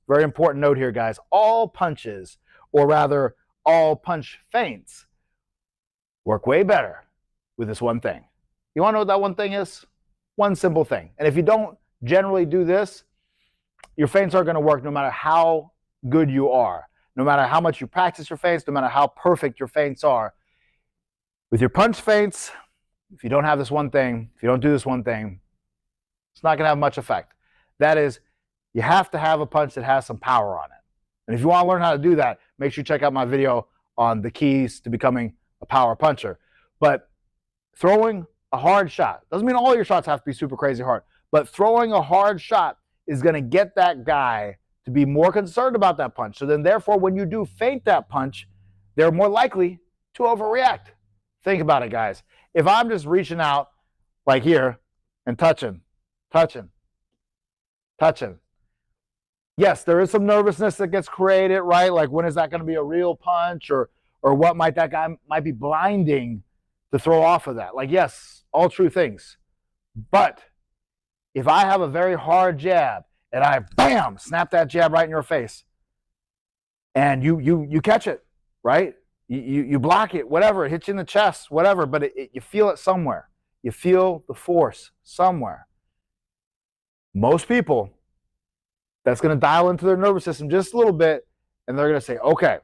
very important note here, guys, all punches, or rather all punch feints, work way better with this one thing. You want to know what that one thing is? One simple thing. And if you don't generally do this, your feints aren't going to work no matter how good you are, no matter how much you practice your feints, no matter how perfect your feints are. With your punch feints, if you don't have this one thing, if you don't do this one thing, it's not going to have much effect. That is, you have to have a punch that has some power on it. And if you want to learn how to do that, make sure you check out my video on the keys to becoming a power puncher. But throwing a hard shot doesn't mean all your shots have to be super crazy hard, but throwing a hard shot is going to get that guy to be more concerned about that punch. So then therefore, when you do feint that punch, they're more likely to overreact. Think about it, guys. If I'm just reaching out like here and touching, yes, there is some nervousness that gets created, right? Like, when is that going to be a real punch, or what might that guy might be blinding to throw off of that? Like, yes, all true things. But if I have a very hard jab and I bam, snap that jab right in your face, and you catch it, right? You block it, whatever, it hits you in the chest, whatever, but you feel it somewhere. You feel the force somewhere. Most people, that's going to dial into their nervous system just a little bit, and they're going to say, okay,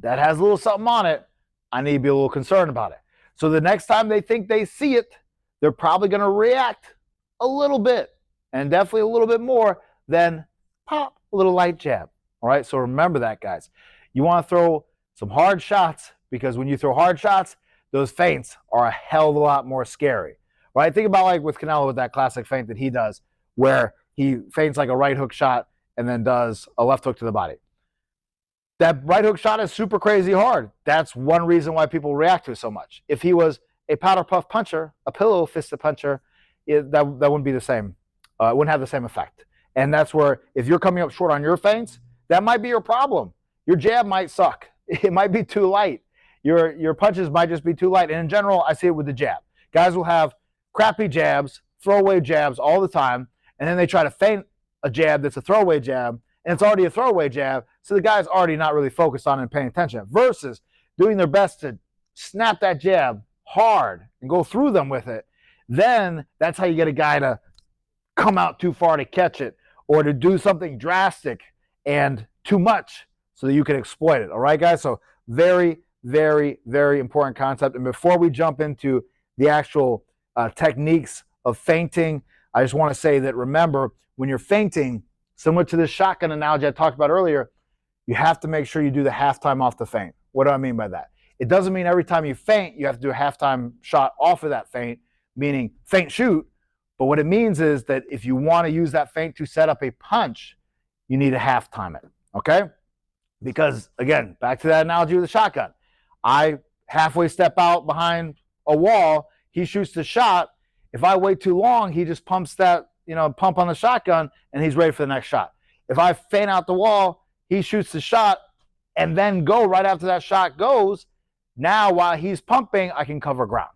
that has a little something on it. I need to be a little concerned about it. So the next time they think they see it, they're probably going to react a little bit, and definitely a little bit more than pop, a little light jab. All right, so remember that, guys. You want to throw some hard shots, because when you throw hard shots, those feints are a hell of a lot more scary. Right? Think about like with Canelo, with that classic feint that he does, where he feints like a right hook shot and then does a left hook to the body. That right hook shot is super crazy hard. That's one reason why people react to it so much. If he was a powder puff puncher, a pillow fisted puncher, that wouldn't be the same. It wouldn't have the same effect. And that's where, if you're coming up short on your feints, that might be your problem. Your jab might suck. It might be too light. Your punches might just be too light. And in general, I see it with the jab. Guys will have crappy jabs, throwaway jabs all the time, and then they try to feint a jab that's a throwaway jab, and it's already a throwaway jab, so the guy's already not really focused on it and paying attention, versus doing their best to snap that jab hard and go through them with it. Then that's how you get a guy to come out too far to catch it, or to do something drastic and too much so that you can exploit it. All right, guys? So very, very, very important concept. And before we jump into the actual techniques of feinting, I just want to say that, remember, when you're feinting, similar to this shotgun analogy I talked about earlier, you have to make sure you do the halftime off the feint. What do I mean by that? It doesn't mean every time you feint, you have to do a halftime shot off of that feint, meaning feint shoot. But what it means is that if you want to use that feint to set up a punch, you need to halftime it, okay? Because, again, back to that analogy with the shotgun. I halfway step out behind a wall, he shoots the shot. If I wait too long, he just pumps that, pump on the shotgun, and he's ready for the next shot. If I feint out the wall, he shoots the shot and then go right after that shot goes. Now, while he's pumping, I can cover ground.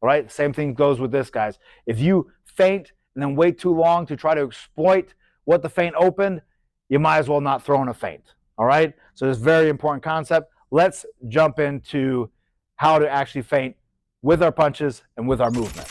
All right? Same thing goes with this, guys. If you feint and then wait too long to try to exploit what the feint opened, you might as well not throw in a feint. All right? So it's a very important concept. Let's jump into how to actually feint with our punches and with our movement.